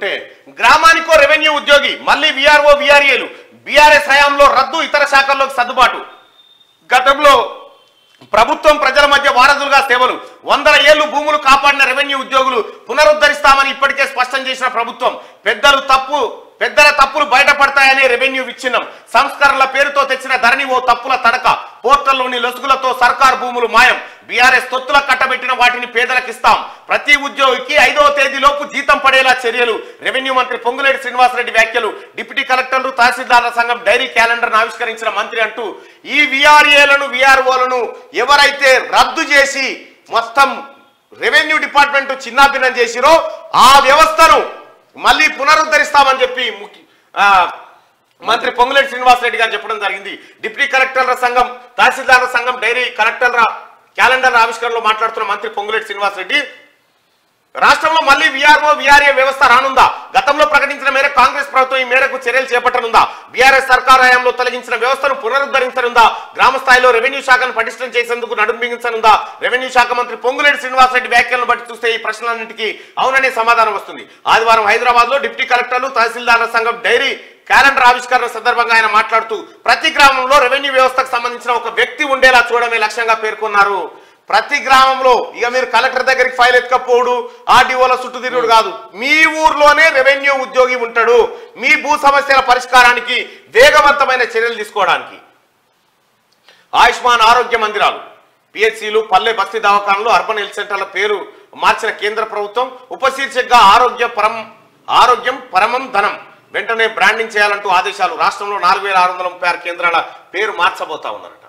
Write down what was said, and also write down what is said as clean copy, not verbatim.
చూస్తుంటే గ్రామానికో రెవెన్యూ ఉద్యోగి మళ్ళీ విఆర్ఓ విఆర్ఏలు బీఆర్ఎస్ హయాంలో రద్దు, ఇతర శాఖల్లోకి సర్దుబాటు. గతంలో ప్రభుత్వం ప్రజల మధ్య వారధులుగా సేవలు, 100 ఏళ్లు భూములు కాపాడిన రెవెన్యూ ఉద్యోగులు పునరుద్ధరిస్తామని ఇప్పటికే స్పష్టం చేసిన ప్రభుత్వం పెద్దల తప్పులు బయటపడతాయనే రెవెన్యూ విచ్ఛిన్నం, సంస్కరణల పేరుతో తెచ్చిన ధరణి ఓ తప్పుల తడక, పోర్టల్లోని లొసుగులతో సర్కార్ భూములు మాయం, బీఆర్ఎస్ తొత్తుల కట్టబెట్టిన వాటిని పేదలకిస్తాం, ప్రతి ఉద్యోగికి 5వ తేదీలోపు జీతం పడేలా చర్యలు. రెవెన్యూ మంత్రి పొంగులేటి శ్రీనివాసరెడ్డి వ్యాఖ్యలు. డిప్యూటీ కలెక్టర్లు తహసీల్దార్ల సంఘం డైరీ క్యాలెండర్ను ఆవిష్కరించిన మంత్రి అంటూ ఈ విఆర్ఏలను విఆర్ఓలను ఎవరైతే రద్దు చేసి మొత్తం రెవెన్యూ డిపార్ట్మెంట్ చిన్నాభిన్నం చేసిరో ఆ వ్యవస్థను మళ్ళీ పునరుద్ధరిస్తామని చెప్పి మంత్రి పొంగులేటి శ్రీనివాసరెడ్డి గారు చెప్పడం జరిగింది. డిప్యూటీ కలెక్టర్ల సంఘం తహసీల్దార్ల సంఘం డైరీ కలెక్టర్ల క్యాలెండర్ ఆవిష్కరణలో మాట్లాడుతున్న మంత్రి పొంగులేటి శ్రీనివాసరెడ్డి రాష్ట్రంలో మళ్ళీ విఆర్ఓ విఆర్ఏ వ్యవస్థ రానుందా? గతంలో ప్రకటించిన మేరకు కాంగ్రెస్ ప్రభుత్వం ఈ మేరకు చర్యలు చేపట్టనుందా? బీఆర్ఎస్ సర్కార్ హయాంలో తొలగించిన వ్యవస్థను పునరుద్ధరించనుందా? గ్రామ స్థాయిలో రెవెన్యూ శాఖను పటిష్టం చేసేందుకు నడుం బిగించనుందా? రెవెన్యూ శాఖ మంత్రి పొంగులేటి శ్రీనివాసరెడ్డి వ్యాఖ్యలను బట్టి చూస్తే ఈ ప్రశ్నలన్నింటికీ అవుననే సమాధానం వస్తుంది. ఆదివారం హైదరాబాద్ లో డిప్యూటీ కలెక్టర్లు తహసీల్దార్ల సంఘం డైరీ క్యాలెండర్ ఆవిష్కరణ సందర్భంగా ఆయన మాట్లాడుతూ ప్రతి గ్రామంలో రెవెన్యూ వ్యవస్థకు సంబంధించిన ఒక వ్యక్తి ఉండేలా చూడడమే లక్ష్యంగా పేర్కొన్నారు. ప్రతి గ్రామంలో ఇక మీరు కలెక్టర్ దగ్గరికి ఫైల్ ఎత్తుకపోడు, ఆర్డీఓల చుట్టూ తిరుగుడు కాదు, మీ ఊర్లోనే రెవెన్యూ ఉద్యోగి ఉంటాడు. మీ భూ సమస్యల పరిష్కారానికి వేగవంతమైన చర్యలు తీసుకోవడానికి ఆయుష్మాన్ ఆరోగ్య మందిరాలు, పిహెచ్సిలు, పల్లె బస్తీ దవాఖానలు, అర్బన్ హెల్త్ సెంటర్ల పేరు మార్చిన కేంద్ర ప్రభుత్వం ఉపశీర్షికగా ఆరోగ్యం పరమం ధనం వెంటనే బ్రాండింగ్ చేయాలంటూ ఆదేశాలు. రాష్ట్రంలో 4636 కేంద్రాల పేరు మార్చబోతా ఉన్నారట.